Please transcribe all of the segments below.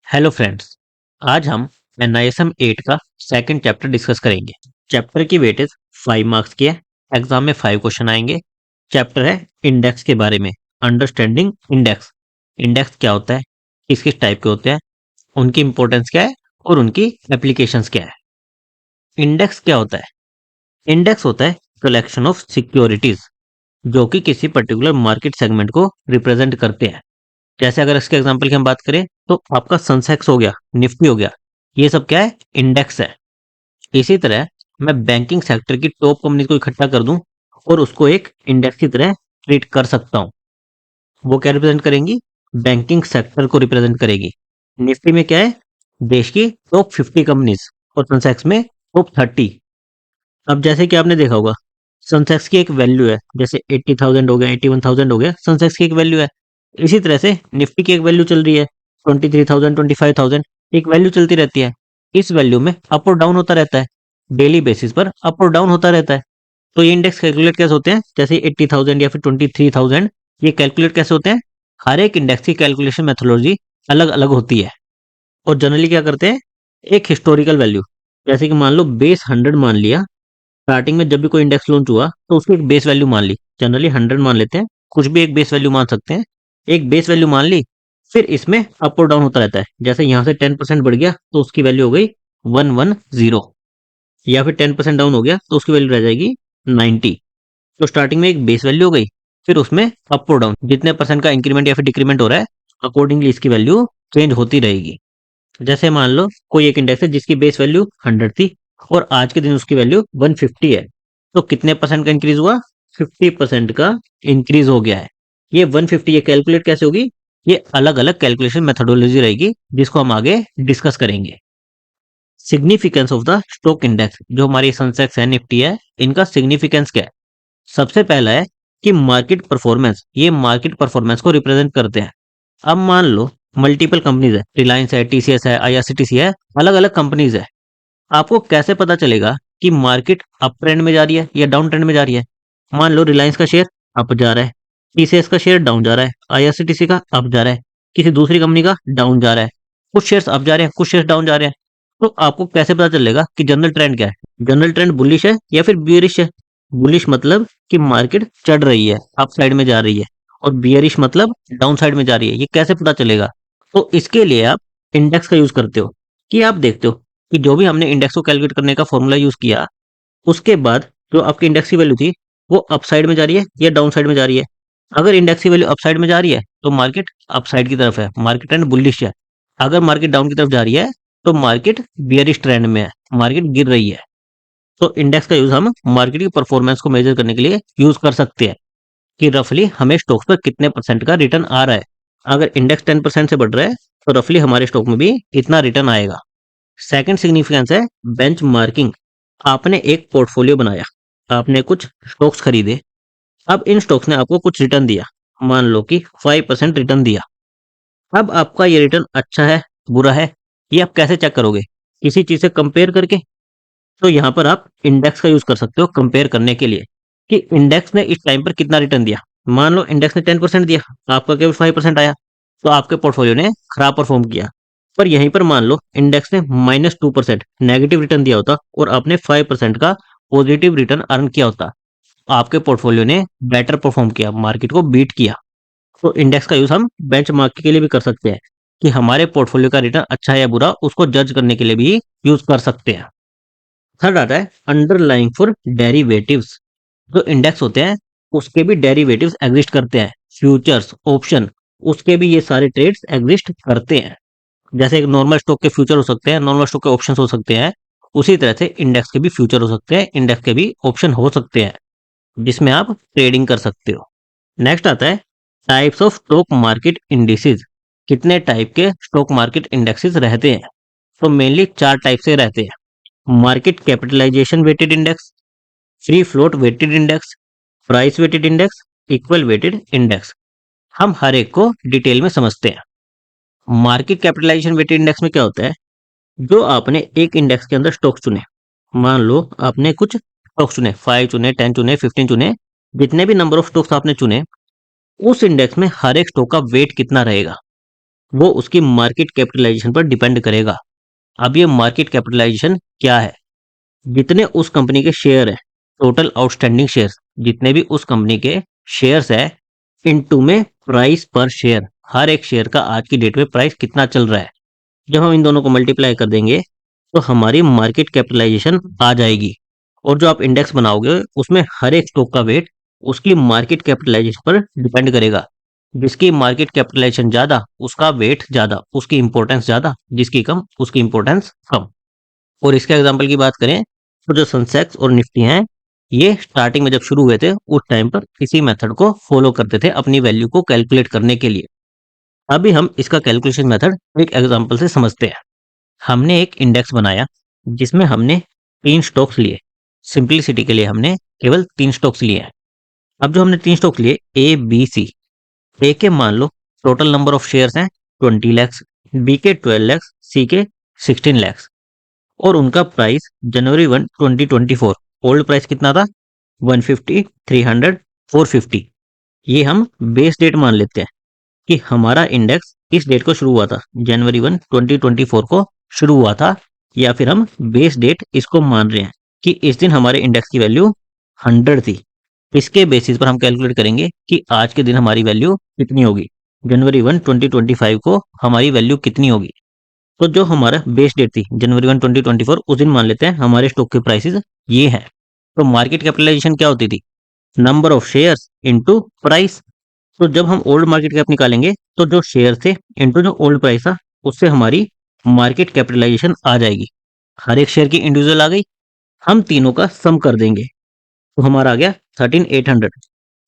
Hello friends. आज हम NISM 8 का सेकंड चैप्टर डिस्कस करेंगे। चैप्टर की वेटेज 5 मार्क्स की है। एग्जाम में 5 क्वेश्चन आएंगे। चैप्टर है इंडेक्स के बारे में, अंडरस्टैंडिंग इंडेक्स। इंडेक्स क्या होता है, किस किस टाइप के होते हैं, उनकी इंपॉर्टेंस क्या है और उनकी एप्लीकेशंस क्या है। इंडेक्स क्या होता है? इंडेक्स होता है कलेक्शन ऑफ सिक्योरिटीज जो कि किसी पर्टिकुलर मार्केट सेगमेंट को रिप्रेजेंट करते हैं। जैसे अगर इसके एग्जांपल की हम बात करें तो आपका सेंसेक्स हो गया, निफ्टी हो गया, ये सब क्या है? इंडेक्स है। इसी तरह मैं बैंकिंग सेक्टर की टॉप कंपनी को इकट्ठा कर दूं और उसको एक इंडेक्स की तरह ट्रीट कर सकता हूं। वो क्या रिप्रेजेंट करेंगी? बैंकिंग सेक्टर को रिप्रेजेंट करेगी। निफ्टी में क्या है? देश की टॉप 50 कंपनीज और सेंसेक्स में टॉप 30। अब जैसे कि आपने देखा होगा, सेंसेक्स की एक वैल्यू है, जैसे 80,000 हो गया, 81,000 हो गया, सेंसेक्स की एक वैल्यू है। इसी तरह से निफ्टी की एक वैल्यू चल रही है, 23,000, 25,000, एक वैल्यू चलती रहती है। इस वैल्यू में अप और डाउन होता रहता है, डेली बेसिस पर अप और डाउन होता रहता है। तो ये इंडेक्स कैलकुलेट कैसे होते हैं? जैसे 80,000 या फिर 23,000, ये कैलकुलेट कैसे होते हैं? हर एक इंडेक्स की कैलकुलेशन मेथोडोलॉजी अलग अलग होती है। और जनरली क्या करते हैं? एक हिस्टोरिकल वैल्यू, जैसे कि मान लो बेस 100 मान लिया। स्टार्टिंग में जब भी कोई इंडेक्स लॉन्च हुआ तो उसकी एक बेस वैल्यू मान ली, जनरली 100 मान लेते हैं, कुछ भी एक बेस वैल्यू मान सकते हैं। एक बेस वैल्यू मान ली, फिर इसमें अप और डाउन होता रहता है। जैसे यहाँ से 10% बढ़ गया तो उसकी वैल्यू हो गई 110, या फिर 10% डाउन हो गया तो उसकी वैल्यू रह जाएगी 90। तो स्टार्टिंग में एक बेस वैल्यू हो गई, फिर उसमें अप और डाउन जितने परसेंट का इंक्रीमेंट या फिर डिक्रीमेंट हो रहा है, अकॉर्डिंगली इसकी वैल्यू चेंज होती रहेगी। जैसे मान लो कोई एक इंडेक्स है जिसकी बेस वैल्यू 100 थी और आज के दिन उसकी वैल्यू 150 है, तो कितने परसेंट का इंक्रीज हुआ? 50% का इंक्रीज हो गया है। ये 150 ये कैलकुलेट कैसे होगी? ये अलग अलग कैलकुलेशन मेथोडोलॉजी रहेगी जिसको हम आगे डिस्कस करेंगे। Significance of the stock index, जो हमारी सेंसेक्स है, निफ्टी है, इनका सिग्निफिकेंस क्या है? सबसे पहला है कि मार्केट परफॉर्मेंस, ये मार्केट परफॉर्मेंस को रिप्रेजेंट करते हैं। अब मान लो मल्टीपल कंपनीज है, रिलायंस है, टीसीएस है, आईआरसीटीसी है, अलग अलग कंपनीज है। आपको कैसे पता चलेगा कि मार्केट अप ट्रेंड में जा रही है या डाउन ट्रेंड में जा रही है? मान लो रिलायंस का शेयर अप जा रहा है, टीसीएस का शेयर डाउन जा रहा है, आईआरसीटीसी का अप जा रहा है, किसी दूसरी कंपनी का डाउन जा रहा है, कुछ शेयर्स अप जा रहे हैं, कुछ शेयर्स डाउन जा रहे हैं। तो आपको कैसे पता चलेगा कि जनरल ट्रेंड क्या है? जनरल ट्रेंड बुलिश है या फिर बियरिश है? बुलिश मतलब कि मार्केट चढ़ रही है, अप साइड में जा रही है, और बियरिश मतलब डाउन साइड में जा रही है। ये कैसे पता चलेगा? तो इसके लिए आप इंडेक्स का यूज करते हो, कि आप देखते हो कि जो भी हमने इंडेक्स को कैलकुलेट करने का फॉर्मूला यूज किया, उसके बाद जो आपकी इंडेक्स की वैल्यू थी वो अप साइड में जा रही है या डाउन साइड में जा रही है। अगर इंडेक्स की वैल्यू अप साइड में जा रही है तो मार्केट अप साइड की तरफ है, मार्केट ट्रेंड बुलिश है। अगर मार्केट डाउन की तरफ जा रही है तो मार्केट बियरिश ट्रेंड में है, मार्केट गिर रही है। तो इंडेक्स का यूज हम मार्केट की परफॉर्मेंस को मेजर करने के लिए यूज कर सकते हैं, कि रफली हमें स्टॉक्स पर कितने परसेंट का रिटर्न आ रहा है। अगर इंडेक्स 10% से बढ़ रहा है तो रफली हमारे स्टॉक में भी इतना रिटर्न आएगा। सेकंड सिग्निफिकेंस है बेंच मार्किंग। आपने एक पोर्टफोलियो बनाया, आपने कुछ स्टॉक्स खरीदे, अब इन स्टॉक्स ने आपको कुछ रिटर्न दिया, मान लो कि 5% रिटर्न दिया। अब आपका ये रिटर्न अच्छा है, बुरा है, ये आप कैसे चेक करोगे? किसी चीज से कंपेयर करके। तो यहाँ पर आप इंडेक्स का यूज कर सकते हो कंपेयर करने के लिए, कि इंडेक्स ने इस टाइम पर कितना रिटर्न दिया। मान लो इंडेक्स ने 10% दिया, आपका केवल 5% आया, तो आपके पोर्टफोलियो ने खराब परफॉर्म किया। पर यहीं पर मान लो इंडेक्स ने -2% नेगेटिव रिटर्न दिया होता और आपने 5% का पॉजिटिव रिटर्न अर्न किया होता, आपके पोर्टफोलियो ने बेटर परफॉर्म किया, मार्केट को बीट किया। तो इंडेक्स का यूज हम बेंचमार्क के लिए भी कर सकते हैं, कि हमारे पोर्टफोलियो का रिटर्न अच्छा है या बुरा, उसको जज करने के लिए भी यूज कर सकते हैं। थर्ड आता है अंडरलाइंग फॉर डेरिवेटिव्स। जो इंडेक्स होते हैं उसके भी डेरिवेटिव्स एग्जिस्ट करते हैं, फ्यूचर्स, ऑप्शन, उसके भी ये सारे ट्रेड्स एग्जिस्ट करते हैं। जैसे एक नॉर्मल स्टॉक के फ्यूचर हो सकते हैं, नॉर्मल स्टॉक के ऑप्शन हो सकते हैं, उसी तरह से इंडेक्स के भी फ्यूचर हो सकते हैं, इंडेक्स के भी ऑप्शन हो सकते हैं, जिसमें आप ट्रेडिंग कर सकते हो। नेक्स्ट आता है types of stock market indices. कितने टाइप के स्टॉक मार्केट इंडेक्सेस रहते हैं? तो मेनली 4 टाइप से रहते हैं। Market capitalisation weighted index, free float weighted index, price weighted index, equal weighted index. हम हर एक को डिटेल में समझते हैं। मार्केट कैपिटलाइजेशन वेटेड इंडेक्स में क्या होता है? जो आपने एक इंडेक्स के अंदर स्टॉक्स चुने, मान लो आपने कुछ स्टॉक्स चुने, 5 चुने, 10 चुने, 15 चुने, जितने भी नंबर ऑफ स्टॉक्स आपने चुने, उस इंडेक्स में हर एक स्टॉक का वेट कितना रहेगा। वो उसकी मार्केट कैपिटलाइजेशन पर डिपेंड करेगा। अब ये मार्केट कैपिटलाइजेशन क्या है? जितने उस कंपनी के शेयर है, टोटल आउटस्टैंडिंग शेयर्स, जितने भी उस कंपनी के शेयर्स है, इनटू में प्राइस पर शेयर, हर एक शेयर का आज की डेट में प्राइस कितना चल रहा है। जब हम इन दोनों को मल्टीप्लाई कर देंगे तो हमारी मार्केट कैपिटलाइजेशन आ जाएगी। और जो आप इंडेक्स बनाओगे उसमें हर एक स्टॉक का वेट उसकी मार्केट कैपिटलाइजेशन पर डिपेंड करेगा। जिसकी मार्केट कैपिटलाइजेशन ज्यादा उसका वेट ज्यादा, उसकी इंपॉर्टेंस ज्यादा, जिसकी कम उसकी इंपॉर्टेंस कम। और इसके एग्जांपल की बात करें तो जो सेंसेक्स और निफ्टी हैं, ये स्टार्टिंग में जब शुरू हुए थे उस टाइम पर इसी मेथड को फॉलो करते थे अपनी वैल्यू को कैलकुलेट करने के लिए। अभी हम इसका कैलकुलेशन मेथड एक एग्जांपल से समझते हैं। हमने एक इंडेक्स बनाया जिसमें हमने 3 स्टॉक्स लिए। सिंपलिसिटी के लिए हमने केवल 3 स्टॉक्स लिए हैं। अब जो हमने 3 स्टॉक्स लिए ए, बी, सी, ए के मान लो टोटल नंबर ऑफ शेयर्स हैं 20 लैक्स, बी के 12 लैक्स, सी के 16 लैक्स, और उनका प्राइस जनवरी 1 2024 ओल्ड प्राइस कितना था? 150, 300, 450। ये हम बेस डेट मान लेते हैं कि हमारा इंडेक्स इस डेट को शुरू हुआ था, जनवरी 1 2024 को शुरू हुआ था, या फिर हम बेस डेट इसको मान रहे हैं कि इस दिन हमारे इंडेक्स की वैल्यू 100 थी। इसके बेसिस पर हम कैलकुलेट करेंगे कि आज के दिन हमारी वैल्यू कितनी होगी, जनवरी 1 2025 को हमारी वैल्यू कितनी होगी। तो जो हमारा बेस डेट थी जनवरी 1 2024, उस दिन मान लेते हैं हमारे स्टॉक के प्राइसेस ये हैं। तो मार्केट कैपिटलाइजेशन क्या होती थी? Number of shares into price. तो जब हम ओल्ड मार्केट कैप निकालेंगे तो जो शेयर थे इनटू जो ओल्ड प्राइस था, उससे हमारी मार्केट कैपिटलाइजेशन आ जाएगी। हर एक शेयर की इंडिविजुअल आ गई, हम तीनों का सम कर देंगे तो हमारा आ गया 13800।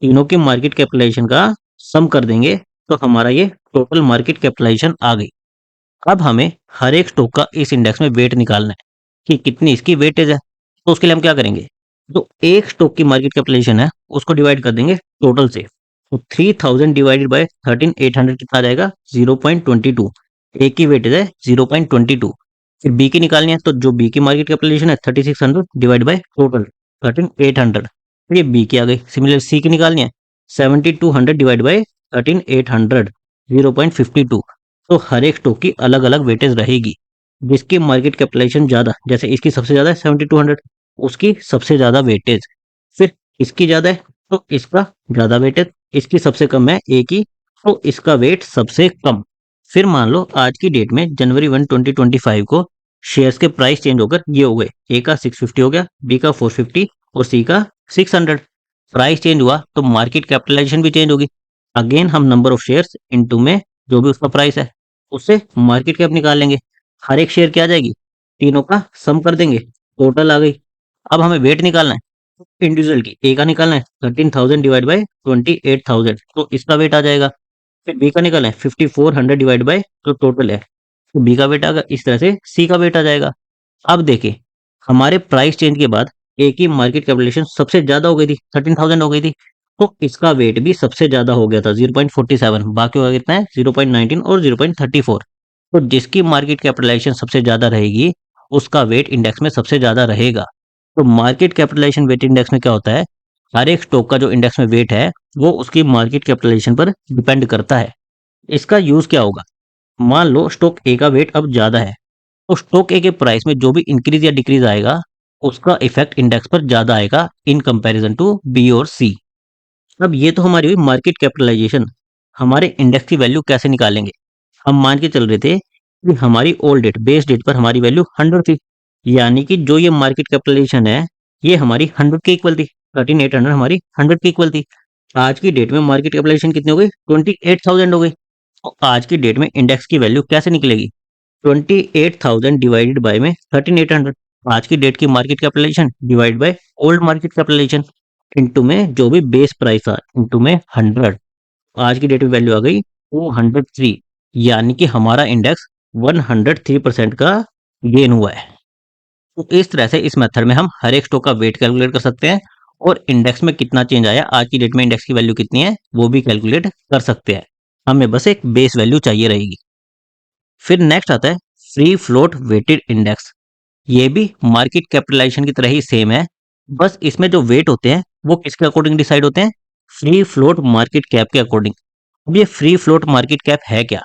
तीनों की मार्केट कैपिटलाइजेशन का सम कर देंगे तो हमारा ये टोटल मार्केट कैपिटलाइजेशन आ गई। अब हमें हर एक स्टॉक का इस इंडेक्स में वेट निकालना है कि कितनी इसकी वेटेज है। तो उसके लिए हम क्या करेंगे? तो एक स्टॉक की मार्केट कैपिटलाइजेशन है उसको डिवाइड कर देंगे टोटल से। तो 3000 डिवाइडेड बाय 13800 कितना आ जाएगा? 0.22। ए की वेटेज है 0.22। फिर बी की निकालनी है तो जो बी की मार्केट कैपिटलाइजेशन है 3600 डिवाइड बाय टोटल 13800। फिर ये बी की आ गई। सिमिलर सी की निकालनी है 7200 डिवाइड बाय 13800, 0.52। तो हर एक स्टॉक की अलग अलग वेटेज रहेगी। जिसकी मार्केट कैपिटलाइजेशन ज्यादा, जैसे इसकी सबसे ज्यादा है 7200, उसकी सबसे ज्यादा वेटेज। फिर इसकी ज्यादा है तो इसका ज्यादा वेटेज, इसकी सबसे कम है ए की तो इसका वेट सबसे कम। फिर मान लो आज की डेट में जनवरी 1 2025 को शेयर्स के प्राइस चेंज होकर ये हो गए, ए का 650 हो गया, बी का 450 और सी का 600। प्राइस चेंज हुआ तो मार्केट कैपिटलाइजेशन भी चेंज होगी। अगेन हम नंबर ऑफ शेयर्स इनटू में जो भी उसका प्राइस है उससे मार्केट कैप निकाल लेंगे। हर एक शेयर क्या आ जाएगी? तीनों का सम कर देंगे, टोटल आ गई। अब हमें वेट निकालना है इंडिविजुअल की। ए का निकालना है 13000 डिवाइड बाय 28000 तो इसका वेट आ जाएगा। फिर बी का निकालना है 5400 डिवाइड बाय जो टोटल है, तो बी का वेट आ गया। इस तरह से सी का वेट आ जाएगा। अब देखिए हमारे प्राइस चेंज के बाद ए की मार्केट कैपिटलाइजेशन सबसे ज्यादा हो गई थी, 13000 हो गई थी, तो इसका वेट भी सबसे ज्यादा हो गया था 0.47। बाकी का कितना है? 0.19 और 0.34। तो जिसकी मार्केट कैपिटलाइजेशन सबसे ज्यादा रहेगी उसका वेट इंडेक्स में सबसे ज्यादा रहेगा। तो मार्केट कैपिटलाइजेशन वेट इंडेक्स में क्या होता है? हर एक स्टॉक का जो इंडेक्स में वेट है वो उसकी मार्केट कैपिटलाइजेशन पर डिपेंड करता है। इसका यूज क्या होगा? मान लो स्टॉक ए का वेट अब ज्यादा है तो स्टॉक ए के प्राइस में जो भी इंक्रीज या डिक्रीज आएगा उसका इफेक्ट इंडेक्स पर ज्यादा आएगा इन कंपैरिजन टू बी और सी। अब ये तो हमारी हुई मार्केट कैपिटलाइजेशन। हमारे इंडेक्स की वैल्यू कैसे निकालेंगे? हम मान के चल रहे थे कि हमारी ओल्ड डेट बेस डेट पर हमारी वैल्यू 100 थी, यानी कि जो ये मार्केट कैपिटलाइजेशन है ये हमारी 100 के इक्वल थी। 13800 हमारी 100 के इक्वल थी। आज की डेट में मार्केट कैपिटलाइजेशन कितनी हो गई? 28000 हो गई। तो आज की डेट में इंडेक्स की वैल्यू कैसे निकलेगी? 28000 डिवाइडेड बाय में 13800, आज की डेट की market capitalisation divide by old market capitalisation into में जो भी बेस प्राइस था इनटू में 100। आज की डेट में वैल्यू आ गई 203, यानी कि हमारा इंडेक्स 103% का गेन हुआ है। तो इस तरह से इस मेथड में हम हर एक स्टॉक का वेट कैलकुलेट कर सकते हैं और इंडेक्स में कितना चेंज आया, आज की डेट में इंडेक्स की वैल्यू कितनी है वो भी कैलकुलेट कर सकते हैं। हमें बस एक बेस वैल्यू चाहिए रहेगी। फिर नेक्स्ट आता है फ्री फ्लोट वेटेड इंडेक्स। ये भी मार्केट कैपिटलाइजेशन की तरह ही सेम है, बस इसमें जो वेट होते हैं वो किसके अकॉर्डिंग डिसाइड होते हैं? फ्री फ्लोट मार्केट कैप के अकॉर्डिंग। अब ये फ्री फ्लोट मार्केट कैप है क्या?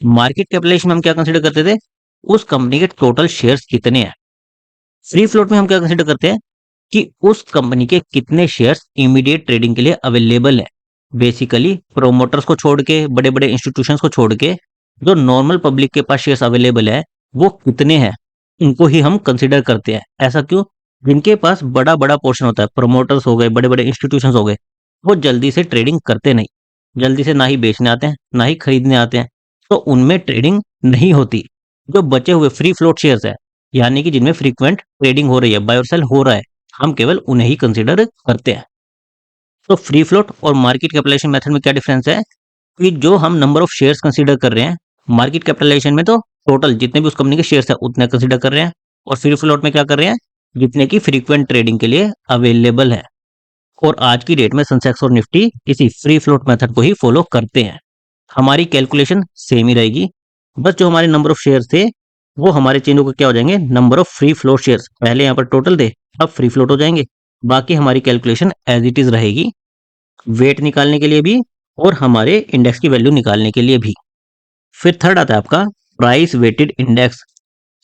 मार्केट कैपिटलाइजेशन में हम क्या कंसीडर करते थे, उस कंपनी के टोटल शेयर्स कितने हैं। फ्री फ्लोट में हम क्या कंसीडर करते हैं कि उस कंपनी के कितने शेयर्स इमीडिएट ट्रेडिंग के लिए अवेलेबल है। बेसिकली प्रोमोटर्स को छोड़ के, बड़े बड़े इंस्टीट्यूशंस को छोड़ के जो नॉर्मल पब्लिक के पास शेयर्स अवेलेबल है वो कितने हैं, उनको ही हम कंसीडर करते हैं। ऐसा क्यों? जिनके पास बड़ा बड़ा पोर्शन होता है, प्रोमोटर्स हो गए, बड़े बड़े इंस्टीट्यूशंस हो गए, वो जल्दी से ट्रेडिंग करते नहीं, जल्दी से ना ही बेचने आते हैं ना ही खरीदने आते हैं, तो उनमें ट्रेडिंग नहीं होती। जो बचे हुए फ्री फ्लोट शेयर्स है, यानी कि जिनमें फ्रीक्वेंट ट्रेडिंग हो रही है, बाय और सेल हो रहा है, हम केवल उन्हें ही कंसीडर करते हैं। तो फ्री फ्लोट और मार्केट कैपिटलाइजेशन मेथड में क्या डिफरेंस है कि जो हम नंबर ऑफ शेयर्स कंसीडर कर रहे हैं, मार्केट कैपिटलाइजेशन में तो टोटल जितने भी उस कंपनी के शेयर्स है उतने कंसीडर कर रहे हैं, और फ्री फ्लोट में क्या कर रहे हैं, जितने की फ्रीक्वेंट ट्रेडिंग के लिए अवेलेबल है। और आज की डेट में सेंसेक्स और निफ्टी इसी फ्री फ्लोट मेथड को ही फॉलो करते हैं। हमारी कैलकुलेशन सेम ही रहेगी, बस जो हमारे नंबर ऑफ शेयर्स थे वो हमारे चेंज होकर क्या हो जाएंगे, number of free float shares. पहले यहाँ पर टोटल थे, अब फ्री फ्लोट हो जाएंगे। बाकी हमारी कैलकुलेशन एज इट इज रहेगी, वेट निकालने के लिए भी और हमारे इंडेक्स की वैल्यू निकालने के लिए भी। फिर थर्ड आता है आपका प्राइस वेटेड इंडेक्स।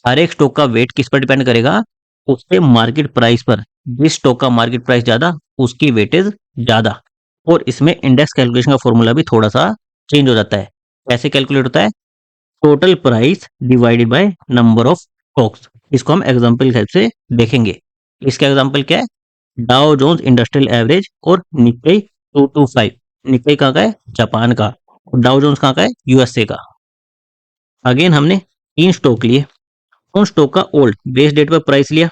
हर एक स्टॉक का वेट किस पर डिपेंड करेगा, उसके मार्केट प्राइस पर। जिस स्टॉक का मार्केट प्राइस ज्यादा, उसकी वेटेज ज्यादा। और इसमें इंडेक्स कैलकुलेशन का फॉर्मूला भी थोड़ा सा चेंज हो जाता है। कैसे कैलकुलेट होता है, total price divided by number of stocks. इसको हम एग्जांपल के हेल्प से देखेंगे। इसका एग्जांपल क्या है, डाउ जोन्स इंडस्ट्रियल एवरेज और निक्केई 225। निक्केई कहाँ का है, जापान का, और डाउ जोन्स कहाँ का है, यूएसए का। अगेन हमने तीन स्टॉक लिए, उन स्टॉक का ओल्ड बेस डेट पर प्राइस लिया,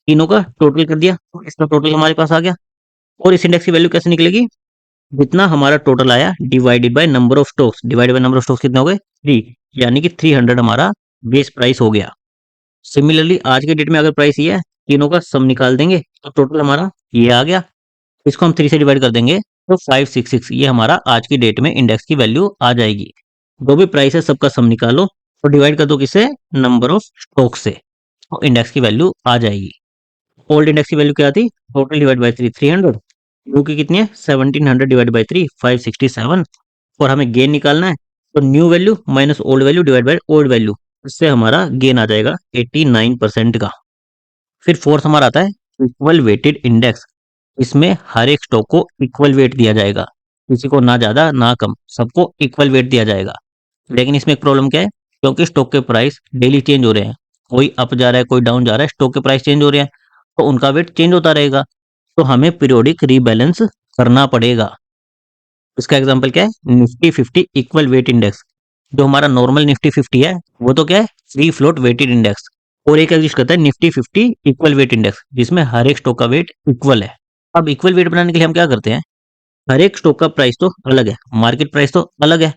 तीनों का टोटल कर दिया, तो इसका टोटल हमारे पास आ गया। और इस इंडेक्स की वैल्यू कैसे निकलेगी, जितना हमारा टोटल आया divided by number of stocks. Divided by number of stocks कितने हो गए, 3, यानी कि 300 हमारा बेस प्राइस हो गया। सिमिलरली आज के डेट में अगर प्राइस ये है, तीनों का सम निकाल देंगे तो टोटल हमारा ये आ गया। इसको हम 3 से डिवाइड कर देंगे तो 566, ये हमारा आज की डेट में इंडेक्स की वैल्यू आ जाएगी। जो भी प्राइस है सबका सम निकालो और डिवाइड कर दो किससे, नंबर ऑफ स्टॉक से, तो इंडेक्स की वैल्यू आ जाएगी। ओल्ड इंडेक्स की वैल्यू क्या थी, टोटल डिवाइड बाय 3 300, न्यू की कितनी है 1700 डिवाइड बाय 3 567। और हमें गेन निकालना है, तो new value minus old value divide by old value, इससे हमारा गेन आ जाएगा 89% का। फिर फोर्थ हमारा आता है इक्वल वेटेड इंडेक्स। इसमें हर एक स्टॉक को इक्वल वेट दिया जाएगा, किसी को ना ज्यादा ना कम, सबको इक्वल वेट दिया जाएगा। लेकिन इसमें एक प्रॉब्लम क्या है, क्योंकि स्टॉक के प्राइस डेली चेंज हो रहे हैं, कोई अप जा रहा है कोई डाउन जा रहा है, स्टॉक के प्राइस चेंज हो रहे हैं, तो उनका वेट चेंज होता रहेगा, तो हमें पीरियोडिक रीबैलेंस करना पड़ेगा। इसका एग्जांपल क्या है, निफ्टी 50 इक्वल वेट इंडेक्स। जो हमारा नॉर्मल निफ्टी 50 है वो तो क्या है, फ्री फ्लोट वेटेड इंडेक्स। और एक एग्जिस्ट करता है निफ्टी 50 इक्वल वेट इंडेक्स, जिसमें हर एक स्टॉक का वेट इक्वल है। अब इक्वल वेट बनाने के लिए हम क्या करते हैं, हर एक स्टॉक का प्राइस तो अलग है, मार्केट प्राइस तो अलग है,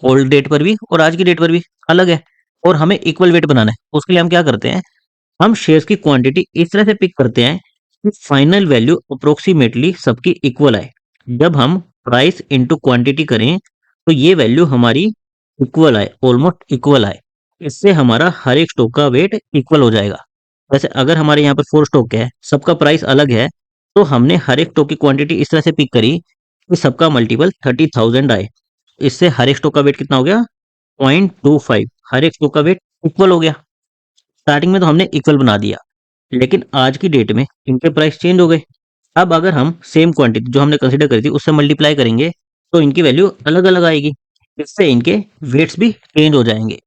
ओल्ड डेट पर भी और आज की डेट पर भी अलग है, और हमें इक्वल वेट बनाना है। उसके लिए हम क्या करते हैं, हम शेयर्स की क्वांटिटी इस तरह से पिक करते हैं कि फाइनल वैल्यू अप्रोक्सीमेटली सबकी इक्वल आए। जब हम प्राइस इनटू क्वांटिटी करें तो ये वैल्यू हमारी इक्वल आए, ऑलमोस्ट इक्वल आए, इससे हमारा हर एक स्टॉक का वेट इक्वल हो जाएगा। वैसे अगर हमारे यहाँ पर 4 स्टॉक है, सबका प्राइस अलग है, तो हमने हर एक स्टॉक की क्वांटिटी इस तरह से पिक करी कि सबका मल्टीपल 30,000 आए। इससे हर एक स्टॉक का वेट कितना हो गया, 0.25। हर एक स्टॉक का वेट इक्वल हो गया। स्टार्टिंग में तो हमने इक्वल बना दिया, लेकिन आज की डेट में इनके प्राइस चेंज हो गए। अब अगर हम सेम क्वांटिटी जो हमने कंसीडर करी थी उससे मल्टीप्लाई करेंगे तो इनकी वैल्यू अलग अलग आएगी, इससे इनके वेट्स भी चेंज हो जाएंगे।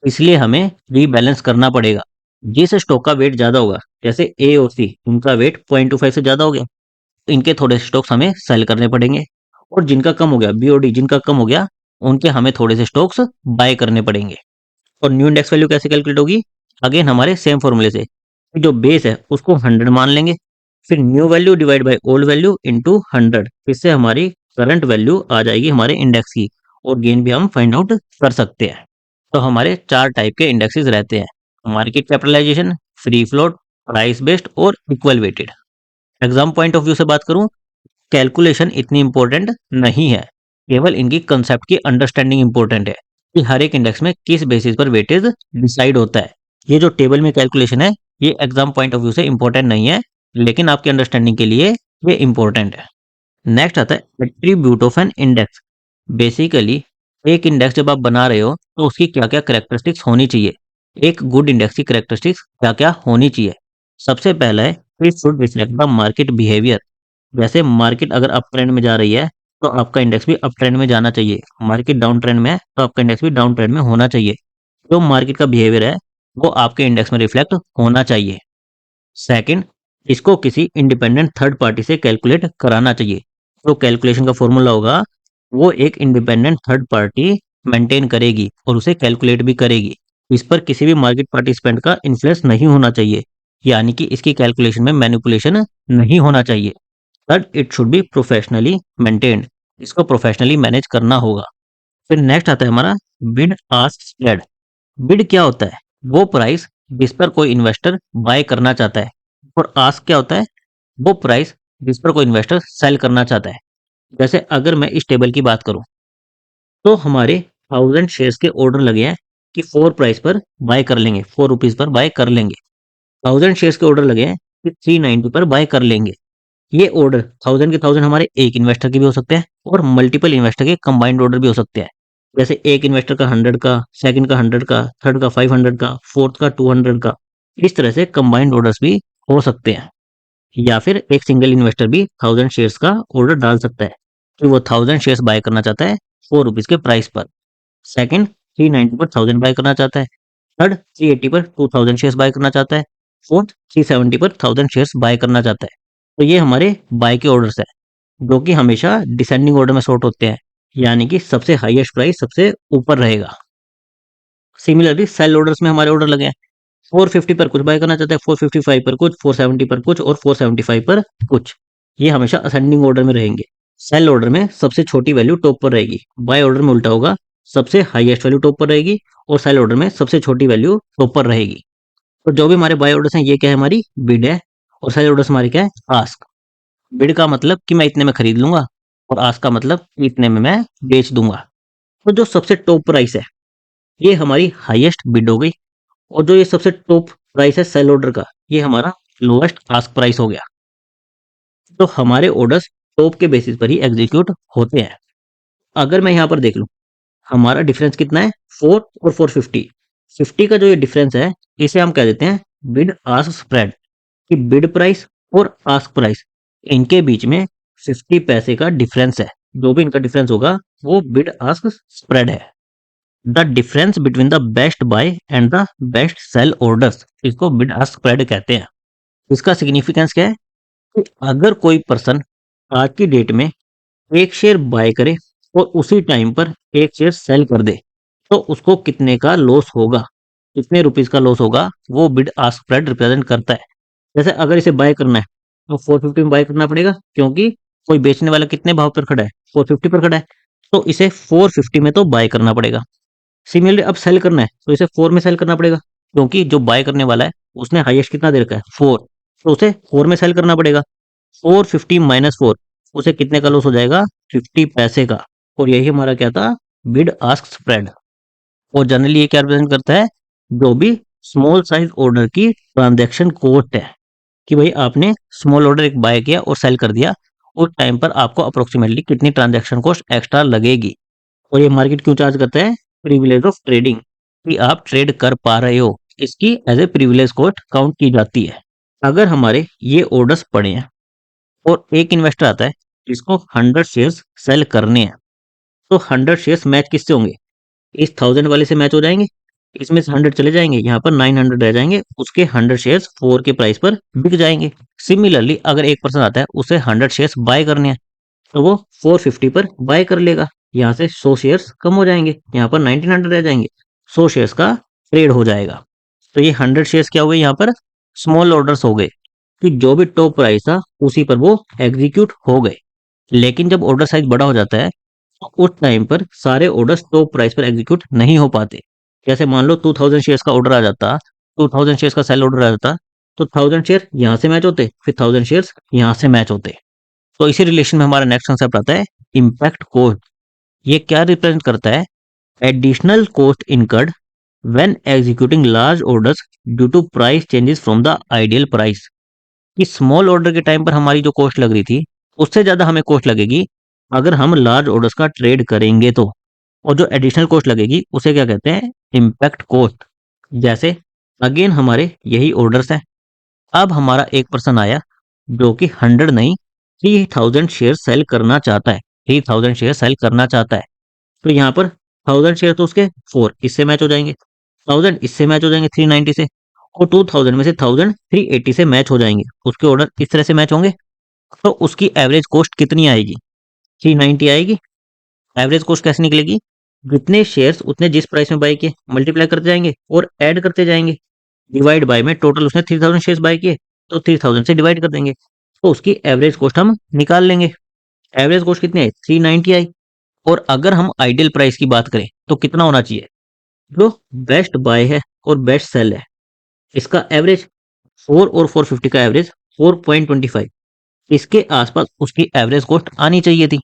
इसलिए हमें रीबैलेंस करना पड़ेगा। जिस स्टॉक का वेट ज्यादा होगा, जैसे ए और सी, इनका वेट 0.25 से ज्यादा हो गया, तो इनके थोड़े स्टॉक्स हमें सेल करने पड़ेंगे। और जिनका कम हो गया, बी और डी जिनका कम हो गया, उनके हमें थोड़े से स्टॉक्स बाय करने पड़ेंगे। और न्यू इंडेक्स वैल्यू कैसे कैलकुलेट होगी, अगेन हमारे सेम फॉर्मूले से, जो बेस है उसको 100 मान लेंगे, फिर new value divide by old value into 100, इससे हमारी करंट वैल्यू आ जाएगी हमारे इंडेक्स की, और गेन भी हम फाइंड आउट कर सकते हैं। तो हमारे 4 टाइप के इंडेक्सेस रहते हैं, market capitalisation, free float, price based और equal weighted. Exam point of view से बात करूं, कैलकुलेशन इतनी इंपॉर्टेंट नहीं है, केवल इनकी कंसेप्ट की अंडरस्टैंडिंग इंपॉर्टेंट है कि हर एक इंडेक्स में किस बेसिस पर वेटेज डिसाइड होता है। ये जो टेबल में कैलकुलेशन है ये एग्जाम पॉइंट ऑफ व्यू से इंपॉर्टेंट नहीं है, लेकिन आपकी अंडरस्टैंडिंग के लिए ये इंपॉर्टेंट है। नेक्स्ट आता है attribute of an index. Basically एक इंडेक्स जब आप बना रहे हो तो उसकी क्या क्या करेक्टरिस्टिक्स होनी चाहिए, एक गुड इंडेक्स की करेक्टरिस्टिक्स क्या क्या होनी चाहिए। सबसे पहला है it should reflect the market behaviour. जैसे मार्केट अगर अप ट्रेंड में जा रही है तो आपका इंडेक्स भी अप ट्रेंड में जाना चाहिए, मार्केट डाउन ट्रेंड में है तो आपका इंडेक्स भी डाउन ट्रेंड में होना चाहिए। जो मार्केट का बिहेवियर है वो आपके इंडेक्स में रिफ्लेक्ट होना चाहिए। सेकंड, इसको किसी इंडिपेंडेंट थर्ड पार्टी से कैलकुलेट कराना चाहिए। तो कैलकुलेशन का फॉर्मूला होगा वो एक इंडिपेंडेंट थर्ड पार्टी मेंटेन करेगी और उसे कैलकुलेट भी करेगी। इस पर किसी भी मार्केट पार्टिसिपेंट का इन्फ्लुएंस नहीं होना चाहिए, यानी कि इसकी कैलकुलेशन में मैनिपुलेशन नहीं होना चाहिए। Third, it should be professionally maintained. इसको प्रोफेशनली मैनेज करना होगा। फिर नेक्स्ट आता है हमारा बिड आस्क स्प्रेड। बिड क्या होता है, वो प्राइस जिस पर कोई इन्वेस्टर बाय करना चाहता है, और आस्क क्या होता है, वो प्राइस जिस पर कोई इन्वेस्टर सेल करना चाहता है। जैसे अगर मैं इस टेबल की बात करूं तो हमारे 1000 शेयर्स के ऑर्डर लगे हैं कि 4 प्राइस पर बाय कर लेंगे, 4 रुपीज पर बाय कर लेंगे। 1000 शेयर्स के ऑर्डर लगे हैं कि 390 पर बाय कर लेंगे। ये ऑर्डर 1000 के 1000 हमारे एक इन्वेस्टर के भी हो सकते हैं और मल्टीपल इन्वेस्टर के कंबाइंड ऑर्डर भी हो सकते हैं। जैसे एक इन्वेस्टर का 100 का, सेकंड का 100 का, थर्ड का 500 का, फोर्थ का 200 का, इस तरह से कंबाइंड ऑर्डर्स भी हो सकते हैं। या फिर एक सिंगल इन्वेस्टर भी 1000 शेयर्स का ऑर्डर डाल सकता है कि वो 1000 शेयर्स बाय करना चाहता है 4 रुपीज के प्राइस पर। सेकंड, 390 पर 1000 बाय करना चाहता है। थर्ड, 380 पर 2000 शेयर्स बाय करना चाहता है। फोर्थ, 370 पर 1000 शेयर्स बाय करना चाहता है। तो ये हमारे बाय के ऑर्डर्स है जो कि हमेशा डिसेंडिंग ऑर्डर में सॉर्ट होते हैं, यानी कि सबसे हाईएस्ट प्राइस सबसे ऊपर रहेगा। सिमिलरली सेल ऑर्डर्स में हमारे ऑर्डर लगे हैं 450 पर कुछ बाय करना चाहता है, 455 पर कुछ, 470 पर कुछ और 475 पर कुछ। ये हमेशा असेंडिंग ऑर्डर में रहेंगे। सेल ऑर्डर में सबसे छोटी वैल्यू टॉप पर रहेगी, बाय ऑर्डर में उल्टा होगा, सबसे हाईएस्ट वैल्यू टॉप पर रहेगी और सेल ऑर्डर में सबसे छोटी वैल्यू टॉप पर रहेगी। तो जो भी हमारे बाय ऑर्डर्स हैं ये क्या है, हमारी बिड है, और सेल ऑर्डर्स हमारी क्या है, आस्क। बिड का मतलब कि मैं इतने में खरीद लूंगा और आस्क का मतलब कि इतने में मैं बेच दूंगा। तो जो सबसे टॉप प्राइस है ये हमारी हाईएस्ट बिड हो गई, और जो ये सबसे टॉप प्राइस है सेल ऑर्डर का ये हमारा लोएस्ट आस्क प्राइस हो गया। तो हमारे ऑर्डर्स टॉप के बेसिस पर ही एग्जीक्यूट होते हैं। अगर मैं यहाँ पर देख लूँ हमारा डिफरेंस कितना है, 4 और 450। 50 का जो ये डिफरेंस है इसे हम कह देते हैं बिड आस्क स्प्रेड, कि बिड प्राइस और आस्क प्राइस इनके बीच में 50 पैसे का डिफरेंस है। जो भी इनका डिफरेंस होगा वो बिड आस्क स्प्रेड है। The difference between the best buy and the best sell orders, इसको बिड आस्क स्प्रेड कहते हैं। इसका सिग्निफिकेंस क्या है कि अगर कोई पर्सन आज की डेट में एक शेयर बाय करे और उसी टाइम पर एक शेयर सेल कर दे तो उसको कितने का लॉस होगा, कितने रुपीस का लॉस होगा, वो बिड आस्क स्प्रेड रिप्रेजेंट करता है। जैसे अगर इसे बाय करना है तो 450 में बाय करना पड़ेगा, क्योंकि कोई बेचने वाला कितने भाव पर खड़ा है, 450 पर खड़ा है, तो इसे 450 में तो बाय करना पड़ेगा। सिमिलरली अब सेल करना है तो इसे 4 में सेल करना पड़ेगा, क्योंकि जो बाय करने वाला है उसने हाईएस्ट कितना दे रखा है, 4, तो उसे 4 में सेल करना पड़ेगा। 450 - 4, उसे कितने का लॉस हो जाएगा, 50 पैसे का। और यही हमारा क्या था, बिड आस्क स्प्रेड। और जनरली ये क्या रिप्रेजेंट करता है, जो भी स्मॉल साइज ऑर्डर की ट्रांजैक्शन कॉस्ट है, कि भाई आपने स्मॉल ऑर्डर एक बाय किया और सेल कर दिया, उस टाइम पर आपको अप्रोक्सीमेटली कितनी ट्रांजैक्शन कॉस्ट एक्स्ट्रा लगेगी। और ये मार्केट क्यों चार्ज करता है, प्रिविलेज ऑफ ट्रेडिंग, कि आप ट्रेड कर पा रहे हो, इसकी as a privilege cost count की जाती है। अगर हमारे ये ऑर्डर्स पड़े हैं और एक इन्वेस्टर आता है जिसको 100 शेयर्स सेल करने हैं, तो 100 शेयर्स मैच किससे होंगे, इस 1000 वाले से मैच हो जाएंगे, इसमें से 100 चले जाएंगे, यहाँ पर 900 रह जाएंगे, उसके 100 शेयर्स 4 के प्राइस पर बिक जाएंगे। सिमिलरली अगर एक पर्सन आता है उसे 100 शेयर्स बाय करने हैं तो वो 450 पर बाय कर लेगा, यहाँ से 100 शेयर्स कम हो जाएंगे, यहाँ पर 1900 रह जाएंगे, 100 शेयर्स का ट्रेड हो जाएगा। तो ये 100 शेयर्स क्या हुए, यहाँ पर स्मॉल ऑर्डर्स हो गए, कि जो भी टॉप प्राइस था उसी पर वो एग्जीक्यूट हो गए। लेकिन जब ऑर्डर साइज बड़ा हो जाता है तो उस टाइम पर सारे ऑर्डर्स टॉप प्राइस पर एग्जीक्यूट नहीं हो पाते। जैसे मान लो 2000 शेयर्स का ऑर्डर आ जाता, 2000 शेयर्स का सेल ऑर्डर आ जाता, तो 1000 शेयर यहाँ से मैच होते, फिर 1000 शेयर्स यहाँ से मैच होते। तो इसी रिलेशन में हमारा नेक्स्ट कंसेप्ट आता है इम्पैक्ट कॉस्ट। ये क्या रिप्रेजेंट करता है, additional cost incurred when executing large orders due to price changes from the ideal price. कि स्मॉल ऑर्डर के टाइम पर हमारी जो कॉस्ट लग रही थी उससे ज्यादा हमें कॉस्ट लगेगी अगर हम लार्ज ऑर्डर्स का ट्रेड करेंगे तो। और जो एडिशनल कॉस्ट लगेगी उसे क्या कहते हैं, इम्पैक्ट कॉस्ट। जैसे अगेन हमारे यही ऑर्डर्स हैं। अब हमारा एक पर्सन आया जो कि 100 नहीं 3000 शेयर सेल करना चाहता है, 3000 शेयर सेल करना चाहता है। तो यहाँ पर 1000 शेयर तो उसके 4 इससे मैच हो जाएंगे, 1000 इससे मैच हो जाएंगे 390 से, और 2000 में से 1000 380 से मैच हो जाएंगे। उसके ऑर्डर इस तरह से मैच होंगे। तो उसकी एवरेज कॉस्ट कितनी आएगी, 390 आएगी। एवरेज कॉस्ट कैसे निकलेगी, जितने शेयर्स उतने जिस प्राइस में बाय किए मल्टीप्लाई करते जाएंगे और ऐड करते जाएंगे। डिवाइड बाय में टोटल उसने 3000 शेयर्स बाय किए, तो 3000 से डिवाइड कर देंगे, तो उसकी एवरेज कॉस्ट हम निकाल लेंगे। एवरेज कॉस्ट कितनी आई, 390 आई। और अगर हम आइडियल प्राइस की बात करें तो कितना होना चाहिए, जो बेस्ट बाय है और बेस्ट सेल है इसका एवरेज 4 और 450 का एवरेज 4.25, इसके आसपास उसकी एवरेज कॉस्ट आनी चाहिए थी।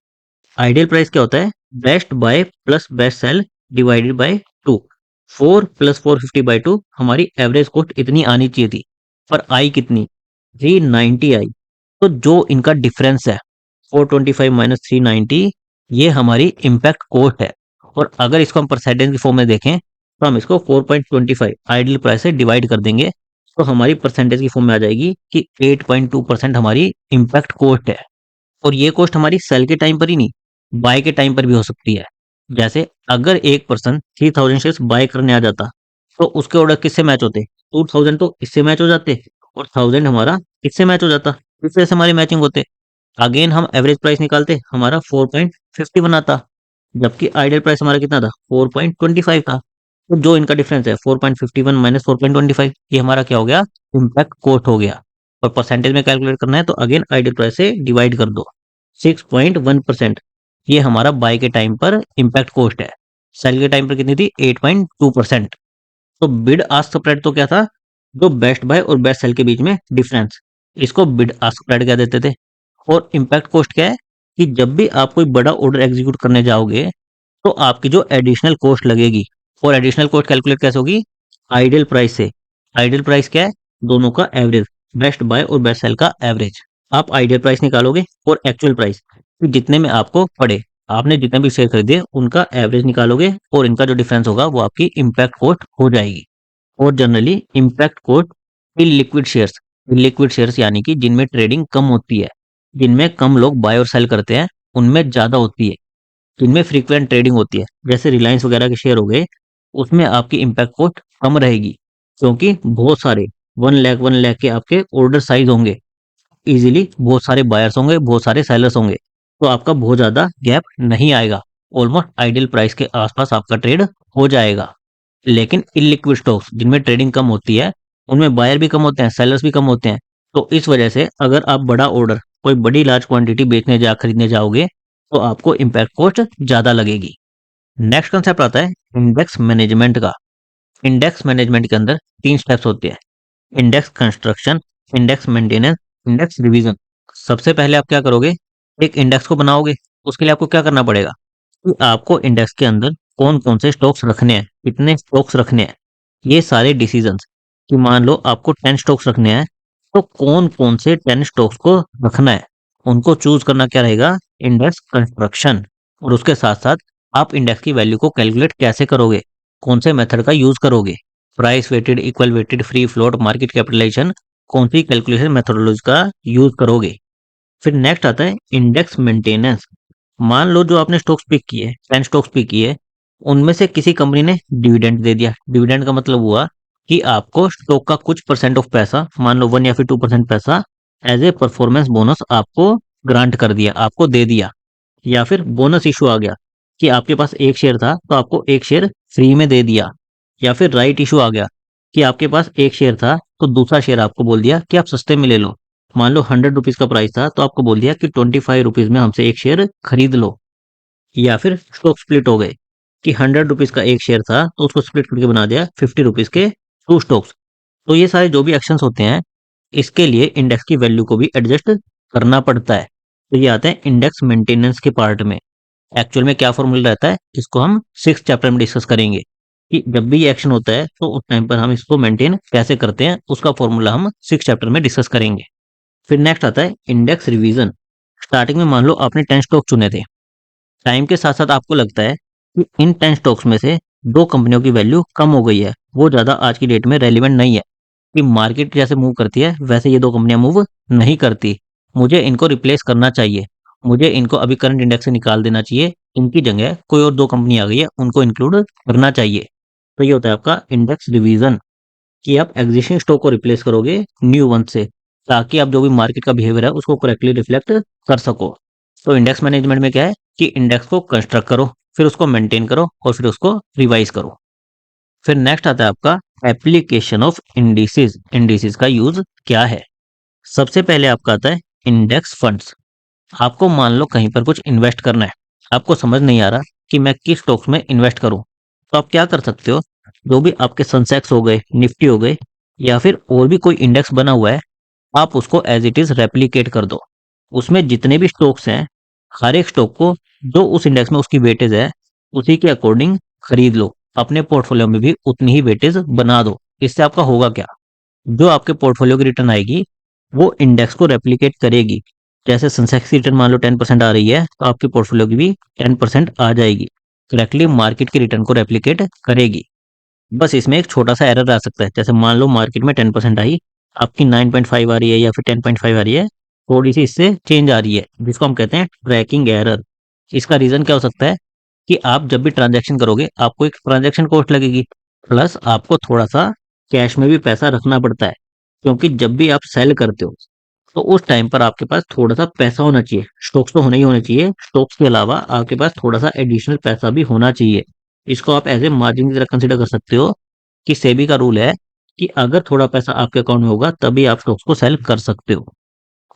आइडियल प्राइस क्या होता है, best buy plus best sell divided by 2, 4 plus 450 by 2, हमारी एवरेज कॉस्ट इतनी आनी चाहिए थी, पर आई कितनी, 390 आई। तो जो इनका डिफरेंस है 425 माइनस 390, ये हमारी इम्पैक्ट कॉस्ट है। और अगर इसको हम परसेंटेज की फॉर्म में देखें तो हम इसको 4.25 आइडियल प्राइस से डिवाइड कर देंगे, तो हमारी परसेंटेज की फॉर्म में आ जाएगी कि 8.2% हमारी इम्पैक्ट कॉस्ट है। और ये कॉस्ट हमारी सेल के टाइम पर ही नहीं, बाय के टाइम पर भी हो सकती है। जैसे अगर एक पर्सन 3000 शेयर्स बाय करने आ जाता, तो उसके ऑर्डर किससे मैच होते, 2000 तो इससे मैच हो जाते और 1000 हमारा इससे मैच हो जाता, इस तरह से हमारी मैचिंग होते। अगेन हम एवरेज प्राइस निकालते, हमारा 4.50 बनाता, जबकि आइडियल प्राइस हमारा कितना था, 4.25 था। तो जो इनका डिफरेंस है 4.51 माइनस 4.25, ये हमारा क्या हो गया, इम्पैक्ट कोट हो गया। और परसेंटेज में कैलकुलेट करना है तो अगेन आइडियल प्राइस से डिवाइड कर दो, 6.1%, ये हमारा बाय के टाइम पर इम्पैक्ट कॉस्ट है। सेल के टाइम पर कितनी थी, 8.2%। तो बिड आस्क स्प्रेड तो क्या था, जो बेस्ट बाय और बेस्ट सेल के बीच में डिफरेंस, इसको बिड आस्क स्प्रेड कह देते थे। और इम्पैक्ट कॉस्ट क्या है, कि जब भी आप कोई बड़ा ऑर्डर एग्जीक्यूट करने जाओगे तो आपकी जो एडिशनल कॉस्ट लगेगी, और एडिशनल कॉस्ट कैलकुलेट कैसे होगी, आइडियल प्राइस से। आइडियल प्राइस क्या है, दोनों का एवरेज, बेस्ट बाय और बेस्ट सेल का एवरेज। आप आइडियल प्राइस निकालोगे और एक्चुअल प्राइस, जितने में आपको पड़े, आपने जितने भी शेयर खरीदे उनका एवरेज निकालोगे, और इनका जो डिफरेंस होगा वो आपकी इम्पैक्ट कॉस्ट हो जाएगी। और generally impact cost illiquid shares, illiquid shares यानी कि जिनमें ट्रेडिंग कम होती है, जिनमें कम लोग बाय और सेल करते हैं, उनमें ज्यादा होती है। जिनमें फ्रीक्वेंट ट्रेडिंग होती है, जैसे रिलायंस वगैरह के शेयर हो गए, उसमें आपकी इम्पैक्ट कॉस्ट कम रहेगी, क्योंकि बहुत सारे 1 लाख के आपके ऑर्डर साइज होंगे, इजीली बहुत सारे बायर्स होंगे, बहुत सारे सेलर्स होंगे, तो आपका बहुत ज्यादा गैप नहीं आएगा, ऑलमोस्ट आइडियल प्राइस के आसपास आपका ट्रेड हो जाएगा। लेकिन इलिक्विड स्टॉक्स जिनमें ट्रेडिंग कम होती है, उनमें बायर भी कम होते हैं, सेलर्स भी कम होते हैं। तो इस वजह से अगर आप बड़ा ऑर्डर, कोई बड़ी लार्ज क्वांटिटी खरीदने जाओगे, तो आपको इम्पैक्ट कॉस्ट ज्यादा लगेगी। नेक्स्ट कंसेप्ट आता है इंडेक्स मैनेजमेंट का। इंडेक्स मैनेजमेंट के अंदर 3 स्टेप्स होते हैं, index construction, index maintenance, index revision. सबसे पहले आप क्या करोगे, एक इंडेक्स को बनाओगे। उसके लिए आपको क्या करना पड़ेगा, कि आपको इंडेक्स के अंदर कौन कौन से स्टॉक्स रखने हैं, कितने स्टॉक्स रखने हैं, ये सारे डिसीजंस। कि मान लो आपको 10 स्टॉक्स रखने हैं, तो कौन कौन से 10 स्टॉक्स को रखना है, उनको चूज करना क्या रहेगा, इंडेक्स कंस्ट्रक्शन। और उसके साथ साथ आप इंडेक्स की वैल्यू को कैलकुलेट कैसे करोगे, कौन से मेथड का यूज करोगे, price weighted, equal weighted, free float, market capitalisation, कौन सी कैलकुलेशन मेथोडोलॉजी का यूज करोगे। फिर नेक्स्ट आता है इंडेक्स मेंटेनेंस। मान लो जो आपने स्टॉक्स पिक किए, 10 स्टॉक्स पिक किए, उनमें से किसी कंपनी ने डिविडेंड दे दिया। डिविडेंड का मतलब हुआ कि आपको स्टॉक का कुछ परसेंट ऑफ पैसा, मान लो 1 या फिर 2% पैसा, एज ए परफॉर्मेंस बोनस आपको ग्रांट कर दिया, आपको दे दिया। या फिर बोनस इशू आ गया, कि आपके पास एक शेयर था तो आपको एक शेयर फ्री में दे दिया। या फिर राइट इशू आ गया, कि आपके पास एक शेयर था तो दूसरा शेयर आपको बोल दिया कि आप सस्ते में ले लो। मान लो 100 रुपीज का प्राइस था तो आपको बोल दिया कि 25 रुपीज में हमसे एक शेयर खरीद लो। या फिर स्टॉक स्प्लिट हो गए, कि 100 रुपीज का एक शेयर था तो उसको स्प्लिट करके बना दिया 50 रुपीज के 2 स्टॉक्स। तो ये सारे जो भी एक्शंस होते हैं, इसके लिए इंडेक्स की वैल्यू को भी एडजस्ट करना पड़ता है। तो ये आते हैं इंडेक्स मेंटेनेंस के पार्ट में। एक्चुअल में क्या फॉर्मूला रहता है, इसको हम 6 चैप्टर में डिस्कस करेंगे, कि जब भी ये एक्शन होता है तो उस टाइम पर हम इसको मेंटेन कैसे करते हैं, उसका फॉर्मूला हम 6 चैप्टर में डिस्कस करेंगे। फिर नेक्स्ट आता है इंडेक्स रिवीजन। स्टार्टिंग में मान लो आपने 10 स्टॉक चुने थे, टाइम के साथ साथ आपको लगता है कि इन 10 स्टॉक्स में से 2 कंपनियों की वैल्यू कम हो गई है, वो ज़्यादा आज की डेट में रेलेवेंट नहीं है कि मार्केट जैसे मूव करती है वैसे ये 2 कंपनियाँ मूव नहीं करती। मुझे इनको रिप्लेस करना चाहिए। मुझे इनको अभी करंट इंडेक्स से निकाल देना चाहिए। इनकी जगह कोई और 2 कंपनी आ गई है, उनको इंक्लूड करना चाहिए। तो ये होता है आपका इंडेक्स रिवीजन, कि आप एग्जिस्टिंग स्टॉक को रिप्लेस करोगे न्यू वन से, ताकि आप जो भी मार्केट का बिहेवियर है उसको करेक्टली रिफ्लेक्ट कर सको। तो इंडेक्स मैनेजमेंट में क्या है कि इंडेक्स को कंस्ट्रक्ट करो, फिर उसको मेंटेन करो और फिर उसको रिवाइज करो। फिर नेक्स्ट आता है आपका एप्लीकेशन ऑफ इंडिसेस। इंडिसेस का यूज क्या है? सबसे पहले आपका आता है इंडेक्स फंड्स। आपको मान लो कहीं पर कुछ इन्वेस्ट करना है, आपको समझ नहीं आ रहा कि मैं किस स्टॉक्स में इन्वेस्ट करूं, तो आप क्या कर सकते हो? जो भी आपके सेंसेक्स हो गए, निफ्टी हो गए, या फिर और भी कोई इंडेक्स बना हुआ है, आप उसको एज इट इज रेप्लिकेट कर दो। उसमें जितने भी स्टॉक्स हैं, हर एक स्टॉक को जो उस इंडेक्स में उसकी वेटेज है, उसी के अकॉर्डिंग खरीद लो। अपने पोर्टफोलियो में भी उतनी ही वेटेज बना दो। इससे आपका होगा क्या? जो आपके पोर्टफोलियो की रिटर्न आएगी वो इंडेक्स को रेप्लिकेट करेगी। जैसे सेंसेक्स की रिटर्न मान लो 10% आ रही है, तो आपके पोर्टफोलियो की भी 10% आ जाएगी। करेक्टली मार्केट की रिटर्न को रेप्लिकेट करेगी। बस इसमें एक छोटा सा एरर आ सकता है। जैसे मान लो मार्केट में 10% आई, आपकी 9.5 आ रही है या फिर 10.5 आ रही है, थोड़ी सी इससे चेंज आ रही है, जिसको हम कहते हैं ट्रैकिंग एरर। इसका रीजन क्या हो सकता है कि आप जब भी ट्रांजैक्शन करोगे आपको एक ट्रांजैक्शन कॉस्ट लगेगी, प्लस आपको थोड़ा सा कैश में भी पैसा रखना पड़ता है, क्योंकि जब भी आप सेल करते हो तो उस टाइम पर आपके पास थोड़ा सा पैसा होना चाहिए। स्टॉक्स तो होने ही होने चाहिए, स्टॉक्स के अलावा आपके पास थोड़ा सा एडिशनल पैसा भी होना चाहिए। इसको आप एज ए मार्जिन की तरह कंसिडर कर सकते हो, कि सेबी का रूल है कि अगर थोड़ा पैसा आपके अकाउंट में होगा तभी आप स्टॉक्स को सेल कर सकते हो।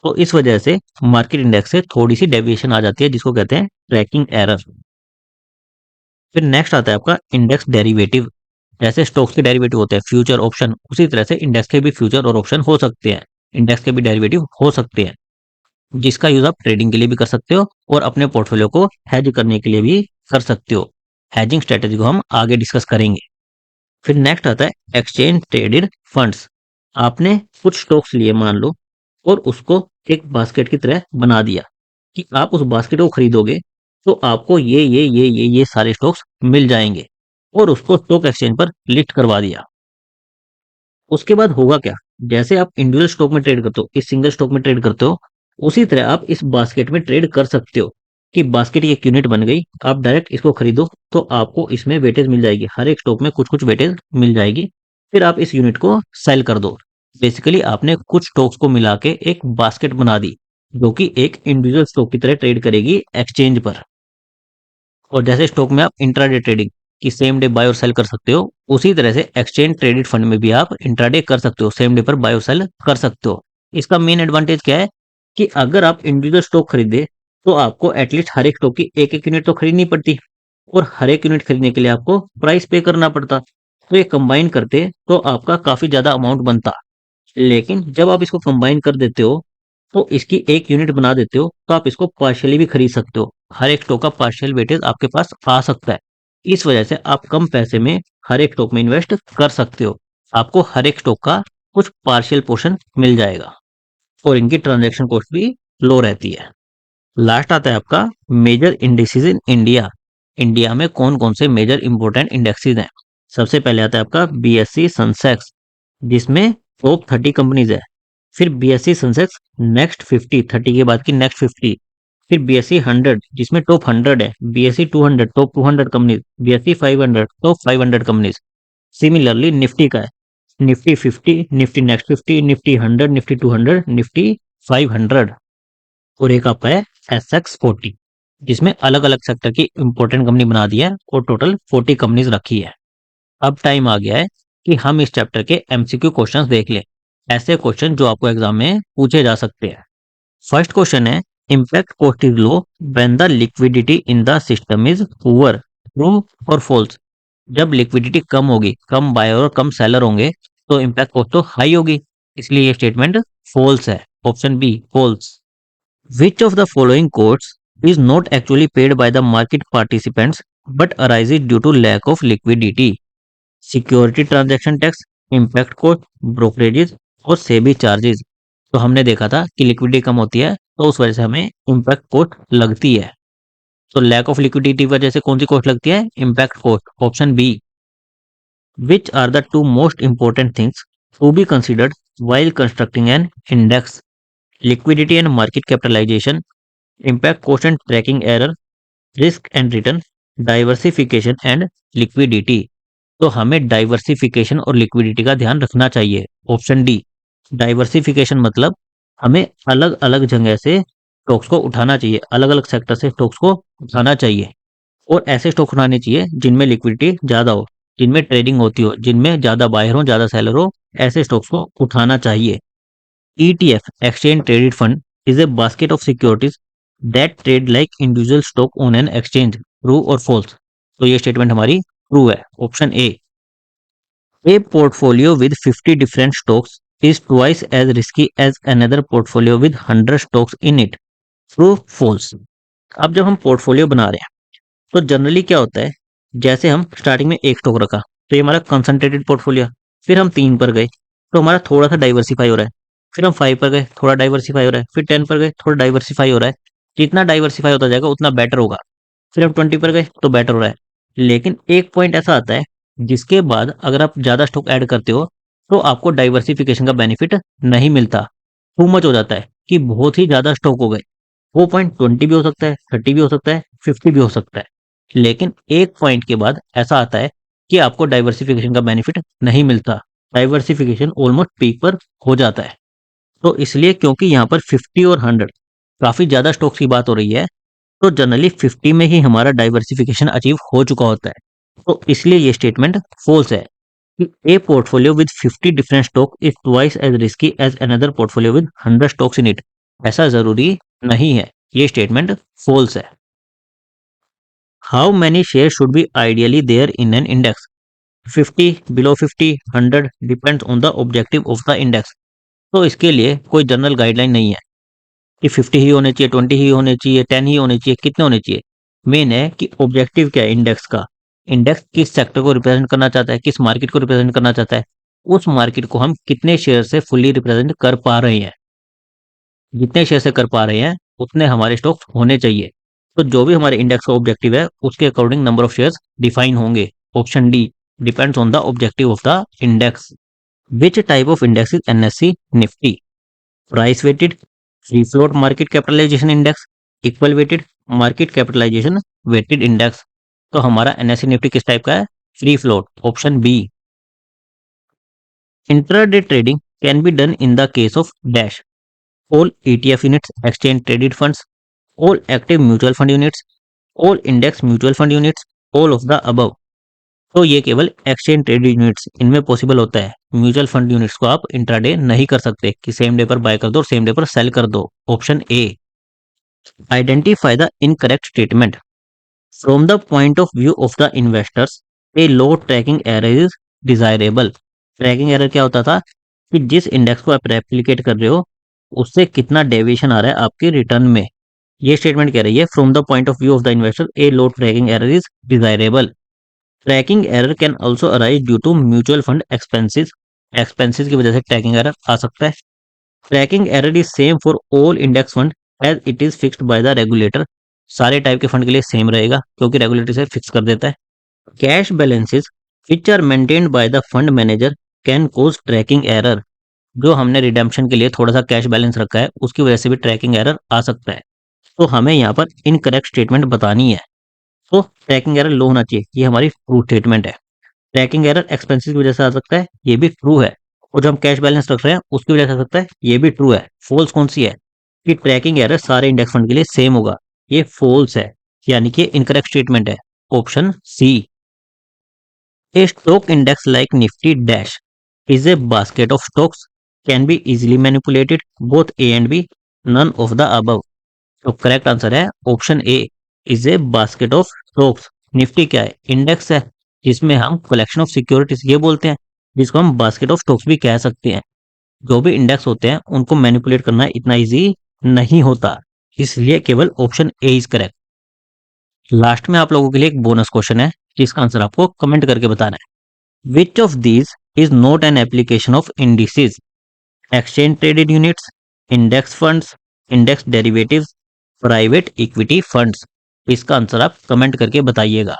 तो इस वजह से मार्केट इंडेक्स से थोड़ी सी डेविएशन आ जाती है, जिसको कहते हैं ट्रैकिंग एरर। फिर नेक्स्ट आता है आपका इंडेक्स डेरिवेटिव। जैसे स्टॉक्स के डेरिवेटिव होते हैं फ्यूचर ऑप्शन, उसी तरह से इंडेक्स के भी फ्यूचर और ऑप्शन हो सकते हैं। इंडेक्स के भी डेरिवेटिव हो सकते हैं, जिसका यूज आप ट्रेडिंग के लिए भी कर सकते हो और अपने पोर्टफोलियो को हेज करने के लिए भी कर सकते हो। हेजिंग स्ट्रेटेजी को हम आगे डिस्कस करेंगे। फिर नेक्स्ट आता है एक्सचेंज ट्रेडेड फंड्स। आपने कुछ स्टॉक्स लिए मान लो, और उसको एक बास्केट की तरह बना दिया कि आप उस बास्केट को खरीदोगे तो आपको ये सारे स्टॉक्स मिल जाएंगे, और उसको स्टॉक एक्सचेंज पर लिस्ट करवा दिया। उसके बाद होगा क्या? जैसे आप इंडिविजुअल स्टॉक में ट्रेड करते हो, इस सिंगल स्टॉक में ट्रेड करते हो, उसी तरह आप इस बास्केट में ट्रेड कर सकते हो। कि बास्केट की एक यूनिट बन गई, आप डायरेक्ट इसको खरीदो तो आपको इसमें वेटेज मिल जाएगी, हर एक स्टॉक में कुछ कुछ वेटेज मिल जाएगी। फिर आप इस यूनिट को सेल कर दो। बेसिकली आपने कुछ स्टॉक्स को मिला के एक बास्केट बना दी, जो कि एक इंडिविजुअल स्टॉक की तरह ट्रेड करेगी एक्सचेंज पर। और जैसे स्टॉक में आप इंट्राडे ट्रेडिंग की सेम डे बाय और सेल कर सकते हो, उसी तरह से एक्सचेंज ट्रेडेड फंड में भी आप इंट्राडे कर सकते हो, सेम डे पर बाय और सेल कर सकते हो। इसका मेन एडवांटेज क्या है कि अगर आप इंडिविजुअल स्टॉक खरीदे तो आपको एटलीस्ट हर एक स्टॉक की एक एक यूनिट तो खरीदनी पड़ती, और हर एक यूनिट खरीदने के लिए आपको प्राइस पे करना पड़ता। तो ये कंबाइन करते तो आपका काफी ज्यादा अमाउंट बनता। लेकिन जब आप इसको कंबाइन कर देते हो तो इसकी एक यूनिट बना देते हो, तो आप इसको पार्शियली भी खरीद सकते हो। हर एक स्टॉक का पार्शियल वेटेज आपके पास आ सकता है। इस वजह से आप कम पैसे में हर एक स्टॉक में इन्वेस्ट कर सकते हो। आपको हर एक स्टॉक का कुछ पार्शियल पोर्शन मिल जाएगा, और इनकी ट्रांजैक्शन कॉस्ट भी लो रहती है। लास्ट आता है आपका major indexes in India. India में कौन कौन से मेजर इंपोर्टेंट इंडेक्सेस हैं? सबसे पहले आता है आपका बीएससी सेंसेक्स, जिसमें टॉप 30 कंपनीज है। फिर बीएससी सेंसेक्स नेक्स्ट 50, 30 के बाद की नेक्स्ट 50। फिर बीएससी 100 जिसमें टॉप 100 है, BSc 200 top 200 companies, BSc 500 top 500 companies. Similarly Nifty का है, Nifty 50, Nifty next 50, Nifty 100, Nifty 200, Nifty 500। और एक आपका है एसएक्स 40, जिसमें अलग अलग सेक्टर की इंपॉर्टेंट कंपनी बना दी है और टोटल 40 कंपनीज रखी है। अब टाइम आ गया है कि हम इस चैप्टर के एमसीक्यू क्वेश्चंस देख लें। ऐसे क्वेश्चन जो आपको एग्जाम में पूछे जा सकते हैं। फर्स्ट क्वेश्चन है, impact cost is low when the liquidity in the system is poor, true और फॉल्स? जब लिक्विडिटी कम होगी, कम बायर और कम सेलर होंगे, तो इम्पैक्ट कॉस्ट तो हाई होगी, इसलिए ये स्टेटमेंट फॉल्स है। Option B false. Which of the following costs is not actually paid by the market participants but arises due to lack of liquidity? Security transaction tax, impact cost, brokerages और SEBI charges. तो हमने देखा था कि liquidity कम होती है तो उस वजह से हमें इम्पैक्ट कोस्ट लगती है। तो लैक ऑफ लिक्विडिटी की वजह से कौन सी कॉस्ट लगती है? Impact cost, option B. Which are the two most important things to be considered while constructing an index? Liquidity and market capitalization, impact cost and tracking error, risk and return, diversification and liquidity. तो हमें diversification और liquidity का ध्यान रखना चाहिए, option D. Diversification मतलब हमें अलग अलग जगह से स्टॉक्स को उठाना चाहिए, अलग अलग सेक्टर से स्टॉक्स को उठाना चाहिए और ऐसे स्टॉक उठाने चाहिए जिनमें लिक्विडिटी ज़्यादा हो, जिनमें ट्रेडिंग होती हो, जिनमें ज़्यादा बायर हो ज़्यादा सेलर हो, ऐसे स्टॉक्स को उठाना चाहिए। ETF, Exchange Traded Fund, is a basket of securities that trade like individual stock on an exchange. True or false? तो ये स्टेटमेंट हमारी ट्रू है, option A. A portfolio with 50 different stocks is twice as risky as another portfolio with 100 stocks in it. True, false? अब जब हम portfolio बना रहे हैं तो जनरली क्या होता है, जैसे हम स्टार्टिंग में एक स्टॉक रखा तो ये हमारा कंसंट्रेटेड पोर्टफोलियो, फिर हम 3 पर गए तो हमारा थोड़ा सा डाइवर्सिफाई हो रहा है, फिर हम 5 पर गए थोड़ा डाइवर्सिफाई हो रहा है, फिर 10 पर गए थोड़ा डाइवर्सिफाई हो रहा है। जितना डाइवर्सिफाई होता जाएगा उतना बेटर होगा। फिर हम 20 पर गए तो बेटर हो रहा है। लेकिन एक पॉइंट ऐसा आता है जिसके बाद अगर आप ज़्यादा स्टॉक ऐड करते हो तो आपको डाइवर्सिफिकेशन का बेनिफिट नहीं मिलता, टू मच हो जाता है कि बहुत ही ज़्यादा स्टॉक हो गए। वो पॉइंट 20 भी हो सकता है, 30 भी हो सकता है, 50 भी हो सकता है। लेकिन एक पॉइंट के बाद ऐसा आता है कि आपको डाइवर्सिफिकेशन का बेनिफिट नहीं मिलता, डाइवर्सिफिकेशन ऑलमोस्ट पीक पर हो जाता है। तो इसलिए क्योंकि यहाँ पर 50 और 100 काफ़ी ज़्यादा स्टॉक्स की बात हो रही है, तो जनरली 50 में ही हमारा डाइवर्सिफिकेशन अचीव हो चुका होता है। तो इसलिए ये स्टेटमेंट फॉल्स है कि a portfolio with 50 different stock is twice as risky as another portfolio with 100 stocks in it. ऐसा जरूरी नहीं है, ये स्टेटमेंट फॉल्स है। How many share should be ideally there in an index? 50, below 50, 100, depends on the objective of the index. तो इसके लिए कोई जनरल गाइडलाइन नहीं है कि 50 ही होने चाहिए, 20 ही होने चाहिए, 10 ही होने चाहिए, कितने होने चाहिए। मेन है कि ऑब्जेक्टिव क्या है इंडेक्स का। इंडेक्स किस सेक्टर को रिप्रेजेंट करना चाहता है, किस मार्केट को रिप्रेजेंट करना चाहता है, उस मार्केट को हम कितने शेयर से फुल्ली रिप्रेजेंट कर पा रहे हैं। जितने शेयर से कर पा रहे हैं उतने हमारे स्टॉक्स होने चाहिए। तो जो भी हमारे इंडेक्स का ऑब्जेक्टिव है उसके according number of shares define होंगे, option D. Depends on the objective of the index. Which type of index is NSE Nifty? Price weighted, free float market capitalisation index, equal weighted market capitalisation weighted index. तो हमारा NSE Nifty किस type का है? Free float, option B. Intraday trading can be done in the case of dash all ETF units, exchange traded funds, all active mutual fund units, all index mutual fund units, all of the above। तो ये केवल exchange traded units इनमें possible होता है। Mutual fund units को आप intraday नहीं कर सकते कि सेम डे पर बाय कर दो और सेम डे पर सेल कर दो, option A. Identify the incorrect statement. From the point of view of the investors A low tracking error is desirable. Tracking error क्या होता था कि जिस इंडेक्स को आप रेप्लिकेट कर रहे हो उससे कितना डेविएशन आ रहा है आपके रिटर्न में। ये स्टेटमेंट कह रही है from the point of view of the investor a low tracking error is desirable. Tracking error can also arise due to mutual fund expenses. Expenses की वजह से ट्रैकिंग एरर आ सकता है। Tracking error is same for all index fund as it is fixed by the regulator. सारे type के fund के लिए सेम रहेगा क्योंकि रेगुलेटर से फिक्स कर देता है। Cash balances which are maintained by the fund manager can cause tracking error. जो हमने रिडेम्पशन के लिए थोड़ा सा कैश बैलेंस रखा है उसकी वजह से भी ट्रैकिंग एरर आ सकता है। तो हमें यहाँ पर इनकरेक्ट स्टेटमेंट बतानी है। तो ट्रैकिंग एरर लो होना चाहिए, ये हमारी ट्रू स्टेटमेंट है। ट्रैकिंग एरर एक्सपेंसेस की वजह से आ सकता है, ये भी ट्रू है। और जो हम कैश बैलेंस रख रहे हैं उसकी वजह से आ सकता है, ये भी ट्रू है। फॉल्स कौन सी है कि ट्रैकिंग एरर सारे इंडेक्स फंड के लिए सेम होगा, ये फॉल्स है, यानी कि इनकरेक्ट स्टेटमेंट है, option C. A stock index like Nifty Dash is a basket of stocks, can be easily manipulated, both A and B, none of the above। तो correct answer है option A, is a basket of stocks. Nifty क्या है? Index है जिसमें हम collection of securities ये बोलते हैं, जिसको हम बास्केट ऑफ स्टॉक्स भी कह सकते हैं। जो भी इंडेक्स होते हैं उनको मैनिपुलेट करना इतना इजी नहीं होता, इसलिए केवल option A is correct. Last में आप लोगों के लिए एक बोनस क्वेश्चन है जिसका आंसर आपको कमेंट करके बताना है। Which of these is not an application of indices? Exchange traded units, index funds, index derivatives, private equity funds। इसका आंसर आप कमेंट करके बताइएगा।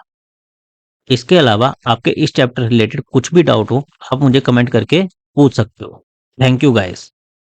इसके अलावा आपके इस चैप्टर रिलेटेड कुछ भी डाउट हो, आप मुझे कमेंट करके पूछ सकते हो। Thank you guys.